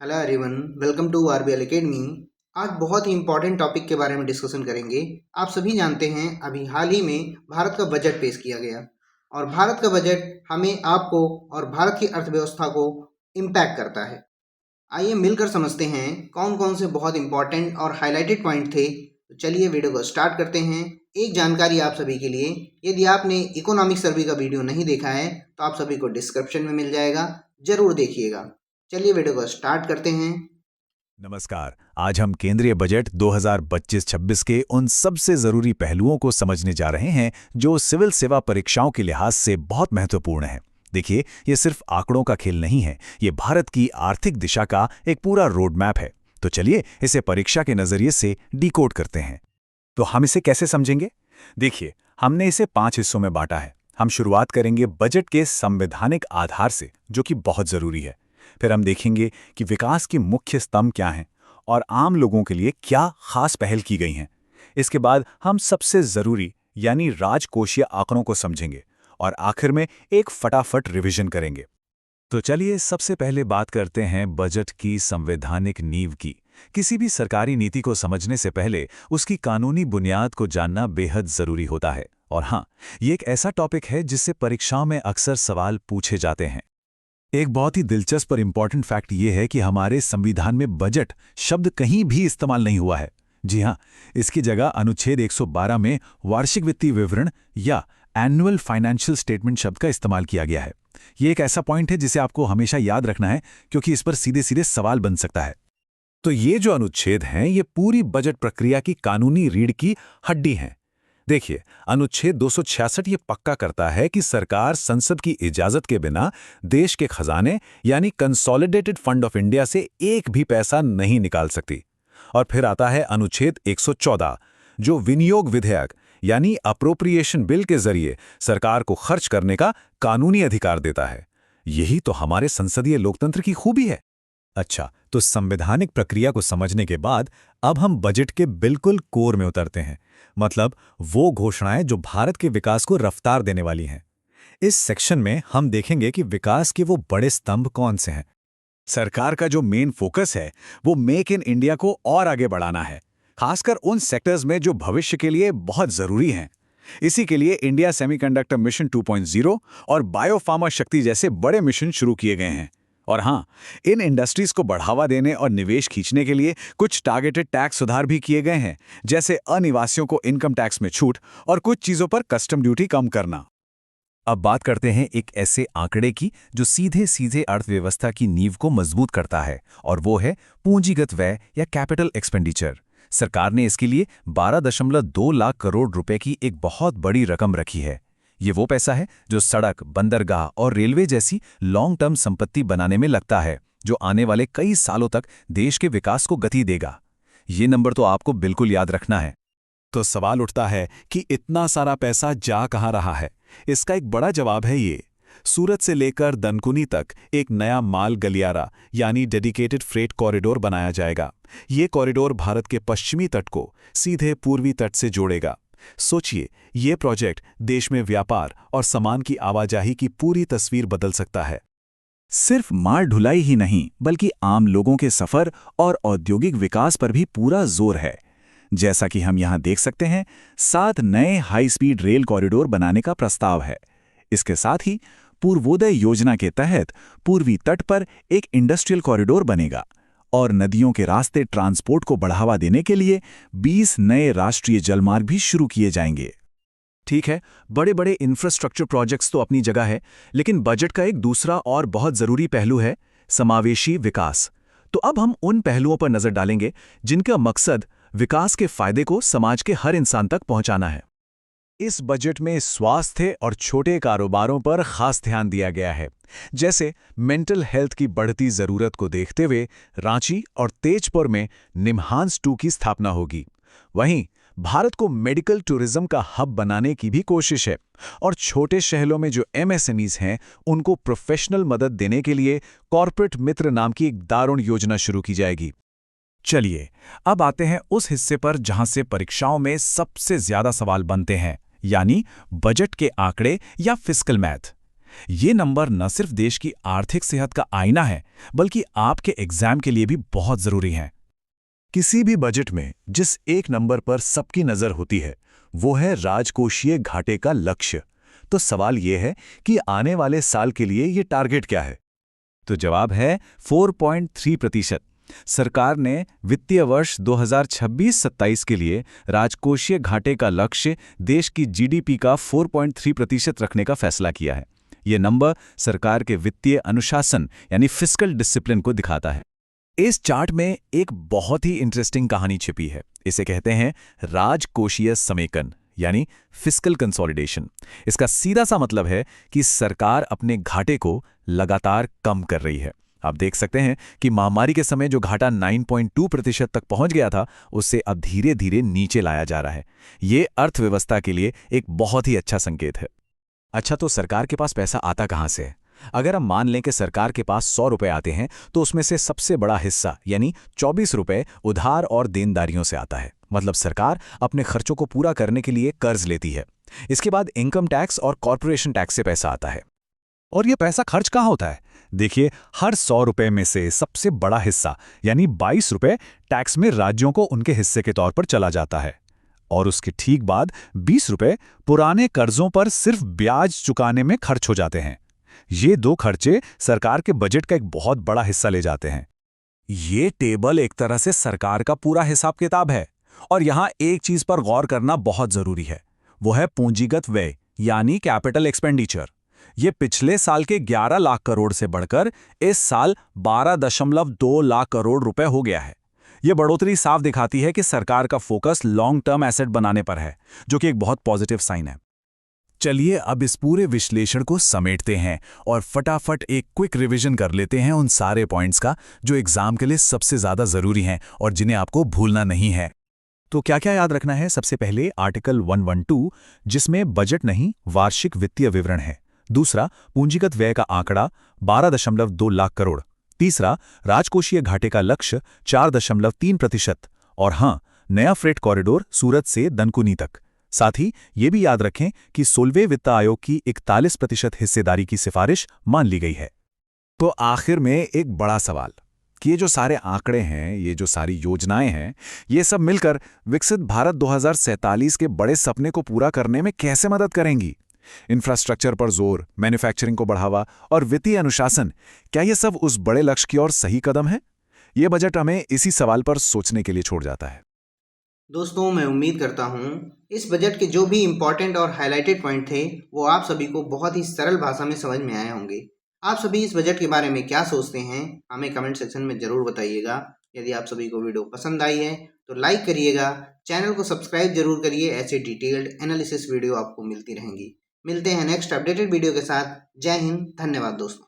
Hello everyone, welcome to RBL academy. आज बहुत ही important topic के बारे में डिस्कशन करेंगे। आप सभी जानते हैं अभी हाल ही में भारत का बजट पेश किया गया और भारत का बजट हमें आपको और भारत की अर्थव्यवस्था को इम्पैक्ट करता है। आइए मिलकर समझते हैं कौन कौन से बहुत इंपॉर्टेंट और हाईलाइटेड पॉइंट थे। तो चलिए वीडियो को स्टार्ट करते हैं। एक जानकारी आप सभी के लिए, यदि आपने इकोनॉमिक सर्वे का वीडियो नहीं देखा है तो आप सभी को डिस्क्रिप्शन में मिल जाएगा, जरूर देखिएगा। चलिए वीडियो को स्टार्ट करते हैं। नमस्कार। आज हम केंद्रीय बजट 2025-26 के उन सबसे जरूरी पहलुओं को समझने जा रहे हैं जो सिविल सेवा परीक्षाओं के लिहाज से बहुत महत्वपूर्ण हैं। देखिए, ये सिर्फ आंकड़ों का खेल नहीं है, ये भारत की आर्थिक दिशा का एक पूरा रोड मैप है। तो चलिए इसे परीक्षा के नजरिए से डिकोड करते हैं। तो हम इसे कैसे समझेंगे? देखिए, हमने इसे 5 हिस्सों में बांटा है। हम शुरुआत करेंगे बजट के संवैधानिक आधार से, जो कि बहुत जरूरी है। फिर हम देखेंगे कि विकास की मुख्य स्तंभ क्या हैं और आम लोगों के लिए क्या खास पहल की गई हैं। इसके बाद हम सबसे जरूरी यानी राजकोषीय आंकड़ों को समझेंगे और आखिर में एक फटाफट रिवीजन करेंगे। तो चलिए सबसे पहले बात करते हैं बजट की संवैधानिक नींव की। किसी भी सरकारी नीति को समझने से पहले उसकी कानूनी बुनियाद को जानना बेहद जरूरी होता है। और हाँ, ये एक ऐसा टॉपिक है जिससे परीक्षाओं में अक्सर सवाल पूछे जाते हैं। एक बहुत ही दिलचस्प और इम्पॉर्टेंट फैक्ट ये है कि हमारे संविधान में बजट शब्द कहीं भी इस्तेमाल नहीं हुआ है। जी हाँ, इसकी जगह अनुच्छेद 112 में वार्षिक वित्तीय विवरण या एनुअल फाइनेंशियल स्टेटमेंट शब्द का इस्तेमाल किया गया है। ये एक ऐसा पॉइंट है जिसे आपको हमेशा याद रखना है, क्योंकि इस पर सीधे सीधे सवाल बन सकता है। तो ये जो अनुच्छेद हैं, ये पूरी बजट प्रक्रिया की कानूनी रीढ़ की हड्डी हैं। देखिए, अनुच्छेद 266 ये पक्का करता है कि सरकार संसद की इजाजत के बिना देश के खजाने यानी कंसोलिडेटेड फंड ऑफ इंडिया से एक भी पैसा नहीं निकाल सकती। और फिर आता है अनुच्छेद 114, जो विनियोग विधेयक यानी अप्रोप्रिएशन बिल के जरिए सरकार को खर्च करने का कानूनी अधिकार देता है। यही तो हमारे संसदीय लोकतंत्र की खूबी है। अच्छा, तो संवैधानिक प्रक्रिया को समझने के बाद अब हम बजट के बिल्कुल कोर में उतरते हैं, मतलब वो घोषणाएं जो भारत के विकास को रफ्तार देने वाली हैं। इस सेक्शन में हम देखेंगे कि विकास के वो बड़े स्तंभ कौन से हैं। सरकार का जो मेन फोकस है वो मेक इन इंडिया को और आगे बढ़ाना है, खासकर उन सेक्टर्स में जो भविष्य के लिए बहुत जरूरी हैं। इसी के लिए इंडिया सेमीकंडक्टर मिशन 2.0 और बायोफार्मा शक्ति जैसे बड़े मिशन शुरू किए गए हैं। और हाँ, इन इंडस्ट्रीज को बढ़ावा देने और निवेश खींचने के लिए कुछ टारगेटेड टैक्स सुधार भी किए गए हैं, जैसे अनिवासियों को इनकम टैक्स में छूट और कुछ चीजों पर कस्टम ड्यूटी कम करना। अब बात करते हैं एक ऐसे आंकड़े की जो सीधे सीधे अर्थव्यवस्था की नींव को मजबूत करता है, और वो है पूंजीगत व्यय या कैपिटल एक्सपेंडिचर। सरकार ने इसके लिए 12.2 लाख करोड़ रुपए की एक बहुत बड़ी रकम रखी है। ये वो पैसा है जो सड़क, बंदरगाह और रेलवे जैसी लॉन्ग टर्म संपत्ति बनाने में लगता है, जो आने वाले कई सालों तक देश के विकास को गति देगा। ये नंबर तो आपको बिल्कुल याद रखना है। तो सवाल उठता है कि इतना सारा पैसा जा कहाँ रहा है? इसका एक बड़ा जवाब है ये। सूरत से लेकर दनकुनी तक एक नया माल गलियारा यानी डेडिकेटेड फ्रेट कॉरिडोर बनाया जाएगा। ये कॉरिडोर भारत के पश्चिमी तट को सीधे पूर्वी तट से जोड़ेगा। सोचिए, ये प्रोजेक्ट देश में व्यापार और सामान की आवाजाही की पूरी तस्वीर बदल सकता है। सिर्फ माल ढुलाई ही नहीं, बल्कि आम लोगों के सफर और औद्योगिक विकास पर भी पूरा जोर है। जैसा कि हम यहां देख सकते हैं, 7 नए हाई स्पीड रेल कॉरिडोर बनाने का प्रस्ताव है। इसके साथ ही पूर्वोदय योजना के तहत पूर्वी तट पर एक इंडस्ट्रियल कॉरिडोर बनेगा और नदियों के रास्ते ट्रांसपोर्ट को बढ़ावा देने के लिए 20 नए राष्ट्रीय जलमार्ग भी शुरू किए जाएंगे। ठीक है, बड़े बड़े इंफ्रास्ट्रक्चर प्रोजेक्ट्स तो अपनी जगह है, लेकिन बजट का एक दूसरा और बहुत जरूरी पहलू है समावेशी विकास। तो अब हम उन पहलुओं पर नजर डालेंगे जिनका मकसद विकास के फायदे को समाज के हर इंसान तक पहुंचाना है। इस बजट में स्वास्थ्य और छोटे कारोबारों पर खास ध्यान दिया गया है। जैसे मेंटल हेल्थ की बढ़ती जरूरत को देखते हुए रांची और तेजपुर में निम्हांस 2 की स्थापना होगी। वहीं भारत को मेडिकल टूरिज्म का हब बनाने की भी कोशिश है और छोटे शहरों में जो एमएसएमईज हैं, उनको प्रोफेशनल मदद देने के लिए कॉर्पोरेट मित्र नाम की एक दारुण योजना शुरू की जाएगी। चलिए, अब आते हैं उस हिस्से पर जहां से परीक्षाओं में सबसे ज्यादा सवाल बनते हैं, यानी बजट के आंकड़े या फिस्कल मैथ। ये नंबर न सिर्फ देश की आर्थिक सेहत का आईना है, बल्कि आपके एग्जाम के लिए भी बहुत जरूरी है। किसी भी बजट में जिस एक नंबर पर सबकी नजर होती है, वो है राजकोषीय घाटे का लक्ष्य। तो सवाल ये है कि आने वाले साल के लिए ये टारगेट क्या है? तो जवाब है 4.3%। सरकार ने वित्तीय वर्ष 2026-27 के लिए राजकोषीय घाटे का लक्ष्य देश की जीडीपी का 4.3% रखने का फैसला किया है। ये नंबर सरकार के वित्तीय अनुशासन यानी फिस्कल डिसिप्लिन को दिखाता है। इस चार्ट में एक बहुत ही इंटरेस्टिंग कहानी छिपी है। इसे कहते हैं राजकोषीय समेकन यानी फिस्कल कंसोलिडेशन। इसका सीधा सा मतलब है कि सरकार अपने घाटे को लगातार कम कर रही है। आप देख सकते हैं कि महामारी के समय जो घाटा 9.2% तक पहुंच गया था, उससे अब धीरे धीरे नीचे लाया जा रहा है। ये अर्थव्यवस्था के लिए एक बहुत ही अच्छा संकेत है। अच्छा, तो सरकार के पास पैसा आता कहां से है? अगर हम मान लें कि सरकार के पास 100 रुपए आते हैं, तो उसमें से सबसे बड़ा हिस्सा यानी 24 रुपए उधार और देनदारियों से आता है। मतलब सरकार अपने खर्चों को पूरा करने के लिए कर्ज लेती है। इसके बाद इनकम टैक्स और कॉर्पोरेशन टैक्स से पैसा आता है। और ये पैसा खर्च कहाँ होता है? देखिए, हर 100 रुपए में से सबसे बड़ा हिस्सा यानी 22 रुपए टैक्स में राज्यों को उनके हिस्से के तौर पर चला जाता है। और उसके ठीक बाद 20 रुपए पुराने कर्जों पर सिर्फ ब्याज चुकाने में खर्च हो जाते हैं। ये दो खर्चे सरकार के बजट का एक बहुत बड़ा हिस्सा ले जाते हैं। ये टेबल एक तरह से सरकार का पूरा हिसाब किताब है। और यहां एक चीज पर गौर करना बहुत जरूरी है, वो है पूंजीगत व्यय यानी कैपिटल एक्सपेंडिचर। ये पिछले साल के 11 लाख करोड़ से बढ़कर इस साल 12.2 लाख करोड़ रुपए हो गया है। ये बढ़ोतरी साफ दिखाती है कि सरकार का फोकस लॉन्ग टर्म एसेट बनाने पर है, जो कि एक बहुत पॉजिटिव साइन है। चलिए अब इस पूरे विश्लेषण को समेटते हैं और फटाफट एक क्विक रिवीजन कर लेते हैं उन सारे पॉइंट्स का जो एग्जाम के लिए सबसे ज्यादा जरूरी हैं और जिन्हें आपको भूलना नहीं है। तो क्या क्या याद रखना है? सबसे पहले आर्टिकल 112, जिसमें बजट नहीं वार्षिक वित्तीय विवरण है। दूसरा, पूंजीगत व्यय का आंकड़ा 12.2 लाख करोड़। तीसरा, राजकोषीय घाटे का लक्ष्य 4.3%। और हां, नया फ्रेट कॉरिडोर सूरत से दनकुनी तक। साथ ही ये भी याद रखें कि 16वें वित्त आयोग की 41% हिस्सेदारी की सिफारिश मान ली गई है। तो आखिर में एक बड़ा सवाल कि ये जो सारे आंकड़े हैं, ये जो सारी योजनाएं हैं, ये सब मिलकर विकसित भारत 2047 के बड़े सपने को पूरा करने में कैसे मदद करेंगी? इंफ्रास्ट्रक्चर पर जोर, मैन्युफैक्चरिंग को बढ़ावा और वित्तीय अनुशासन, क्या ये सब उस बड़े लक्ष्य की ओर सही कदम है? ये बजट हमें इसी सवाल पर सोचने के लिए छोड़ जाता है। दोस्तों, मैं उम्मीद करता हूँ इस बजट के जो भी इम्पोर्टेंट और हाइलाइटेड पॉइंट थे वो आप सभी को बहुत ही सरल भाषा में समझ में आए होंगे। आप सभी इस बजट के बारे में क्या सोचते हैं, हमें कमेंट सेक्शन में ज़रूर बताइएगा। यदि आप सभी को वीडियो पसंद आई है तो लाइक करिएगा, चैनल को सब्सक्राइब जरूर करिए। ऐसे डिटेल्ड एनालिसिस वीडियो आपको मिलती रहेंगी। मिलते हैं नेक्स्ट अपडेटेड वीडियो के साथ। जय हिंद, धन्यवाद दोस्तों।